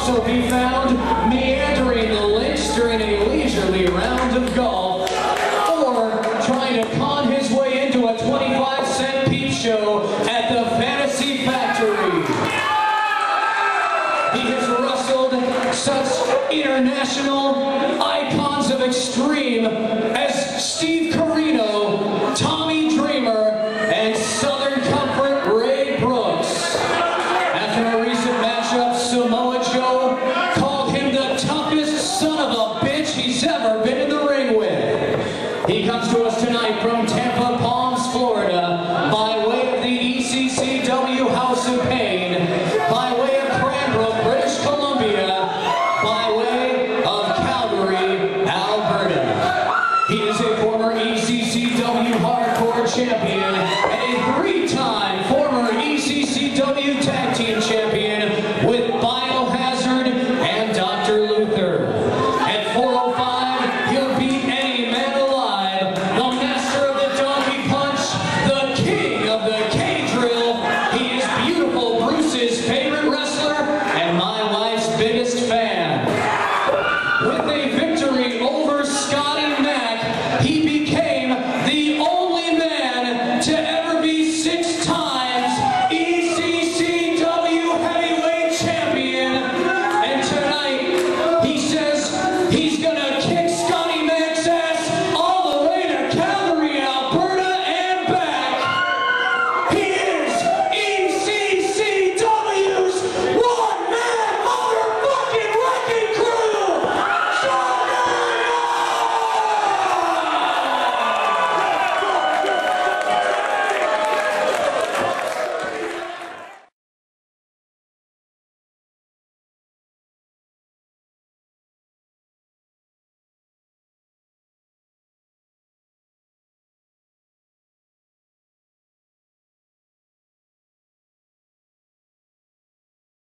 also be found meandering the links during a leisurely round of golf, or trying to con his way into a 25-cent peep show at the Fantasy Factory. He has wrestled such international icons of extreme as Steve Corino, Tommy Dreamer, and Southern Comfort Ray Brooks. After a recent matchup, Samoa Joe called him the toughest son of a bitch he's ever been in the ring with. He comes to us tonight from Tampa Palms, Florida, by way of the ECCW House of Pain, by way of Cranbrook, British Columbia, by way of Calgary, Alberta. He is a former ECCW Hardcore Champion and a three-time former ECCW Tag Team Champion with Biohazard and Dr. Luther. At 405, he'll beat any man alive, the master of the donkey punch, the king of the K-drill. He is beautiful Bruce's favorite wrestler and my wife's biggest fan. With a victory over Scotty Mack, he became the only man to ever be 6 times ECCW Heavyweight Champion. And tonight, he says he's gonna kick Scotty Mack's ass all the way to Calgary, Alberta, and back. He is ECCW's one-man motherfucking wrecking crew, Juggernaut!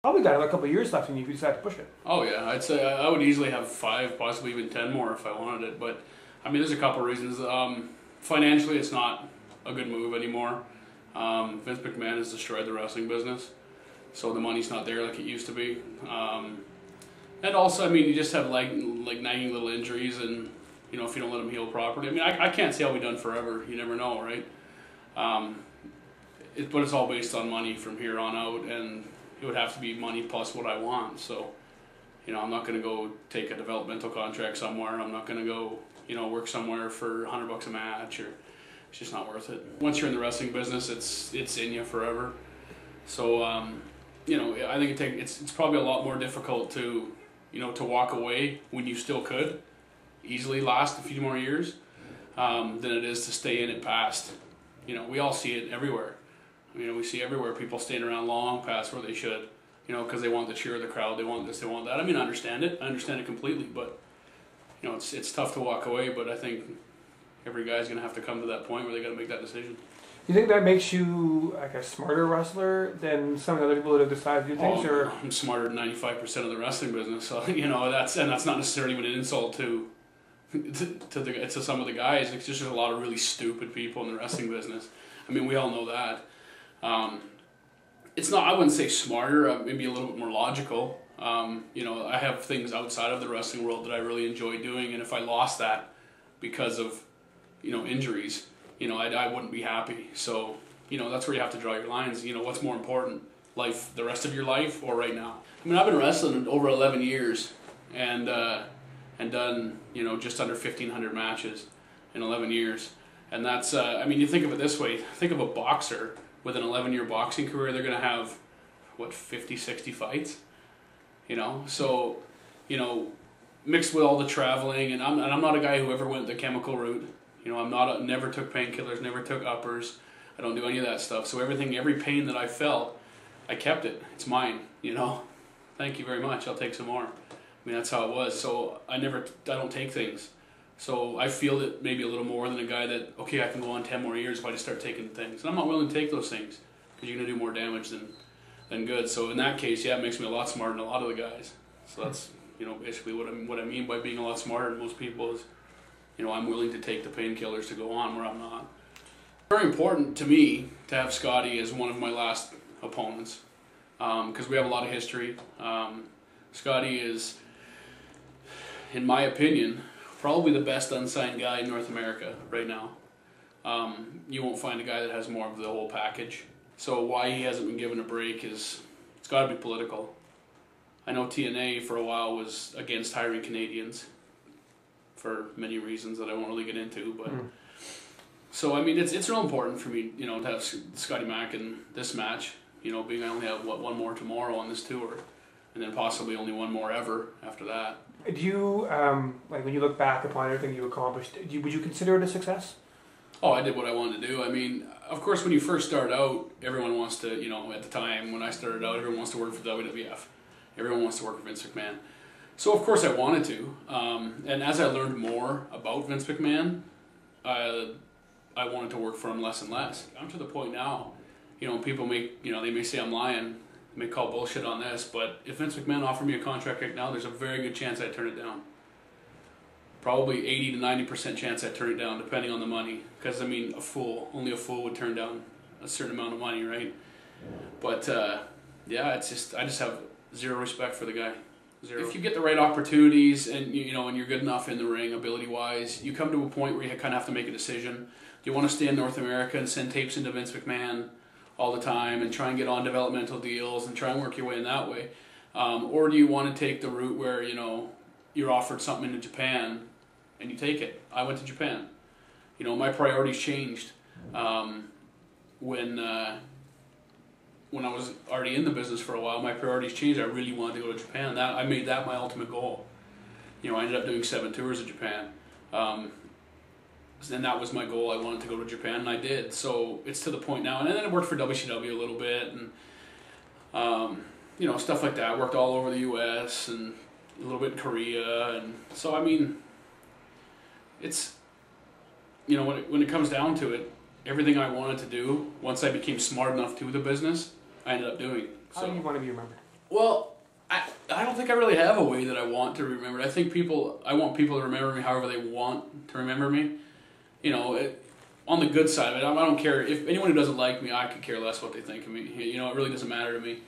Probably got another couple of years left and you could decide to push it. Oh yeah, I'd say I would easily have 5, possibly even 10 more if I wanted it. But I mean, there's a couple of reasons. Financially, it's not a good move anymore. Vince McMahon has destroyed the wrestling business, so the money's not there like it used to be. And also, I mean, you just have like nagging little injuries, and you know, if you don't let them heal properly. I mean, I can't say I'll be done forever. You never know, right? But it's all based on money from here on out, and it would have to be money plus what I want. So, you know, I'm not going to go take a developmental contract somewhere. I'm not going to go, you know, work somewhere for $100 a match, or it's just not worth it. Once you're in the wrestling business, it's in you forever. So, you know, I think it's probably a lot more difficult to, you know, to walk away when you still could easily last a few more years than it is to stay in it past. You know, we all see it everywhere. You know, we see everywhere people staying around long past where they should, you know, because they want the cheer of the crowd, they want this, they want that. I mean, I understand it completely, but, you know, it's tough to walk away, but I think every guy's going to have to come to that point where they got to make that decision. You think that makes you like a smarter wrestler than some of the other people that have decided to do things? Or I'm smarter than 95% of the wrestling business, so, you know, that's not necessarily even an insult to some of the guys. It's just there's a lot of really stupid people in the wrestling business. I mean, we all know that. It's not, I wouldn't say smarter, maybe a little bit more logical. You know, I have things outside of the wrestling world that I really enjoy doing, and if I lost that because of, you know, injuries, you know, I wouldn't be happy. So, you know, that's where you have to draw your lines. You know, what's more important, life, the rest of your life, or right now? I mean, I've been wrestling over 11 years and done, you know, just under 1,500 matches in 11 years. And that's, I mean, you think of it this way, think of a boxer with an 11-year boxing career, they're going to have, what, 50, 60 fights? You know, so, you know, mixed with all the traveling, and I'm not a guy who ever went the chemical route. You know, never took painkillers, never took uppers. I don't do any of that stuff. So every pain that I felt, I kept it. It's mine, you know. Thank you very much. I'll take some more. I mean, that's how it was. So I don't take things. So I feel it maybe a little more than a guy that, okay, I can go on 10 more years if I just start taking things. And I'm not willing to take those things because you're going to do more damage than good. So in that case, yeah, it makes me a lot smarter than a lot of the guys. So that's, you know, basically what I mean by being a lot smarter than most people is, you know, I'm willing to take the painkillers to go on where I'm not. Very important to me to have Scotty as one of my last opponents because we have a lot of history. Scotty is, in my opinion, probably the best unsigned guy in North America right now. You won't find a guy that has more of the whole package. So why he hasn't been given a break is, it's got to be political. I know TNA for a while was against hiring Canadians for many reasons that I won't really get into, but so I mean it's real important for me, you know, to have Scotty Mack in this match. You know, being I only have one more tomorrow on this tour, and then possibly only one more ever after that. Do you like when you look back upon everything you accomplished? Would you consider it a success? Oh, I did what I wanted to do. I mean, of course, when you first start out, everyone wants to, you know, at the time when I started out, everyone wants to work for WWF. Everyone wants to work for Vince McMahon. So, of course, I wanted to. And as I learned more about Vince McMahon, I wanted to work for him less and less. I'm to the point now, you know, people they may say I'm lying, they may call bullshit on this, but if Vince McMahon offered me a contract right now, there's a very good chance I'd turn it down. Probably 80 to 90% chance I'd turn it down, depending on the money. Because, I mean, only a fool would turn down a certain amount of money, right? But, yeah, I just have zero respect for the guy. Zero. If you get the right opportunities and, you know, and you're good enough in the ring, ability-wise, you come to a point where you kind of have to make a decision. Do you want to stay in North America and send tapes into Vince McMahon all the time and try and get on developmental deals and try and work your way in that way? Or do you want to take the route where, you know, you're offered something in Japan and you take it? I went to Japan. You know, my priorities changed when I was already in the business for a while. My priorities changed. I really wanted to go to Japan. I made that my ultimate goal. You know, I ended up doing 7 tours of Japan. And that was my goal. I wanted to go to Japan, and I did. So it's to the point now. And then I worked for WCW a little bit, and you know, stuff like that. I worked all over the U.S. and a little bit in Korea, and so I mean, it's, you know, when it comes down to it, everything I wanted to do once I became smart enough to the business, I ended up doing. How do you want to be remembered? Well, I don't think I really have a way that I want to be remembered. I think I want people to remember me however they want to remember me. You know, on the good side of it, I don't care if anyone who doesn't like me. I could care less what they think of me. You know, it really doesn't matter to me.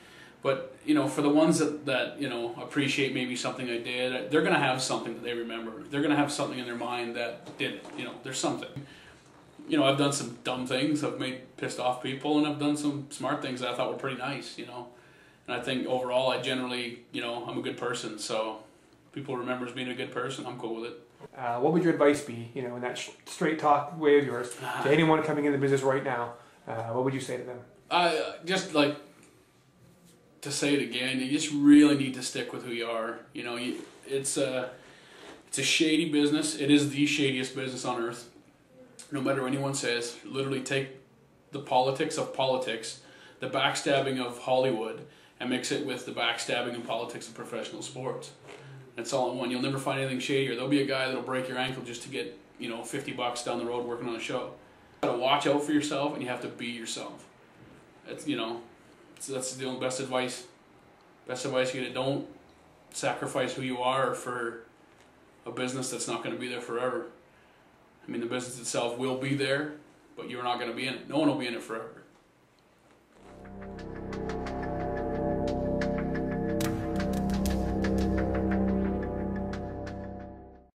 But, you know, for the ones that you know, appreciate maybe something I did, they're going to have something that they remember. They're going to have something in their mind that did it. You know, there's something. You know, I've done some dumb things. I've made pissed off people, and I've done some smart things that I thought were pretty nice, you know. And I think overall, I generally, you know, I'm a good person. So people remember as being a good person. I'm cool with it. What would your advice be, you know, in that straight talk way of yours, to anyone coming in the business right now? What would you say to them? Just like, to say it again, you just really need to stick with who you are. You know, it's a shady business. It is the shadiest business on earth. No matter what anyone says, literally take the politics of politics, the backstabbing of Hollywood, and mix it with the backstabbing and politics of professional sports. That's all in one. You'll never find anything shadier. There'll be a guy that'll break your ankle just to get, you know, $50 down the road working on a show. You gotta watch out for yourself, and you have to be yourself. That's, you know, that's the best advice. Best advice you get. Don't sacrifice who you are for a business that's not going to be there forever. I mean, the business itself will be there, but you're not going to be in it. No one will be in it forever.